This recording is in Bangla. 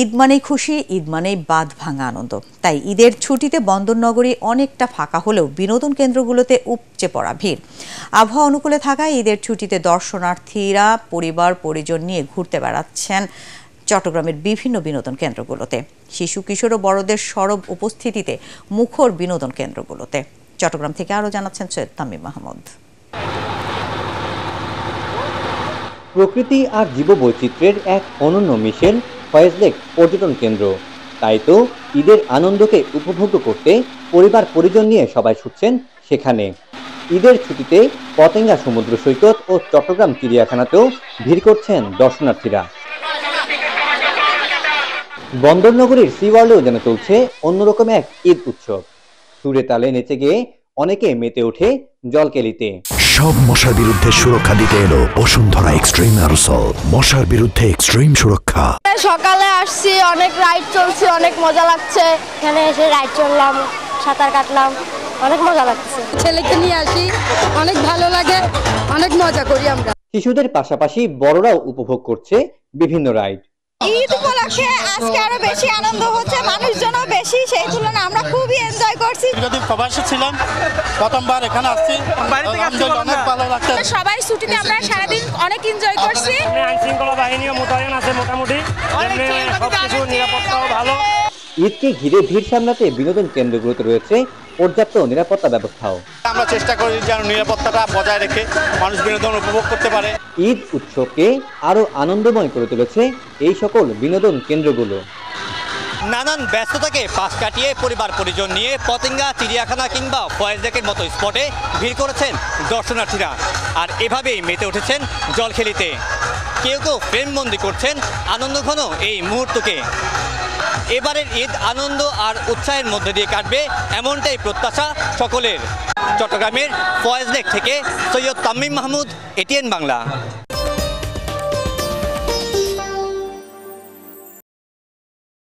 ঈদ মানেই খুশি, ঈদ মানেই বাঁধ ভাঙা আনন্দ। তাই ঈদের ছুটিতে বন্দরনগরী অনেকটা ফাঁকা হলেও বিনোদন কেন্দ্রগুলোতে উপচে পড়া ভিড়। আবহাওয়া অনুকূলে থাকায় ঈদের ছুটিতে দর্শনার্থীরা পরিবার পরিজন নিয়ে ঘুরতে বেড়াচ্ছেন চট্টগ্রামের বিভিন্ন বিনোদন কেন্দ্রগুলোতে। শিশু কিশোর ও বড়দের সরব উপস্থিতিতে মুখর বিনোদন কেন্দ্রগুলোতে। চট্টগ্রাম থেকে আরও জানাচ্ছেন সৈয়দ তামিম মাহমুদ। প্রকৃতি আর জীববৈচিত্র্যের এক অনন্য মিশেল ফয়েজ লেক পর্যটন কেন্দ্র। তাই তো ঈদের আনন্দকে উপভোগ করতে পরিবার পরিজন নিয়ে সবাই ছুটছেন সেখানে। ঈদের ছুটিতে পতেঙ্গা সমুদ্র সৈকত ও চট্টগ্রাম চিড়িয়াখানাতেও ভিড় করছেন দর্শনার্থীরা। বন্দরনগরীর সি ওয়ার্ল্ডেও যেন চলছে অন্যরকম এক ঈদ উৎসব। সুরে তালে নেচে গিয়ে অনেকে মেতে ওঠে জলকেলিতে। সব মশার বিরুদ্ধে সুরক্ষা দিতে এলো বসুন্ধরা এক্সট্রিম অ্যারোসল। মশার বিরুদ্ধে এক্সট্রিম সুরক্ষা। সকালে আসছি, অনেক রাইড চলছে, অনেক মজা লাগছে। এখানে এসে রাইড চললাম, সাঁতার কাটলাম, অনেক মজা লাগছে। ছেলেকে নিয়ে আসি, অনেক ভালো লাগে, অনেক মজা করি আমরা। শিশুদের পাশাপাশি বড়রাও উপভোগ করছে বিভিন্ন রাইড। ঈদ উপলক্ষে আজকে আরো বেশি আনন্দ হচ্ছে, মানুষজনও বেশি, সেই তুলনায় আমরা খুবই এনজয় করছি। যদি প্রবাসী ছিলাম, প্রথমবার এখানে আসছি, অনেক ভালো লাগছে। সবাই ছুটিতে আমরা সারাদিন অনেক এনজয় করছি। আইন শৃঙ্খলা বাহিনীও মোতায়েন আছে, মোটামুটি সবকিছু নিরাপত্তাও ভালো। ঈদকে ঘিরে ভিড় সামলাতে বিনোদন কেন্দ্রগুলোতে রয়েছে পর্যাপ্ত নিরাপত্তা ব্যবস্থাও। আমরা চেষ্টা করি যেন নিরাপত্তাটা বজায় রেখে মানুষ বিনোদন উপভোগ করতে পারে। ঈদ উৎসবকে আরো আনন্দময় করে তুলেছে এই সকল বিনোদন কেন্দ্রগুলো। নানান ব্যস্ততাকে পাশ কাটিয়ে পরিবার পরিজন নিয়ে পতেঙ্গা চিড়িয়াখানা কিংবা ফয়েজ লেকের মতো স্পটে ভিড় করেছেন দর্শনার্থীরা। আর এভাবেই মেতে উঠেছেন জলখেলিতে। কেউ কেউ প্রেমবন্দি করছেন আনন্দঘন এই মুহূর্তকে। এবারের ঈদ আনন্দ আর উৎসাহের মধ্যে দিয়ে কাটবে এমনটাই প্রত্যাশা সকলের। চট্টগ্রামের ফয়েজ লেক থেকে সৈয়দ তামিম মাহমুদ, এটিএন বাংলা।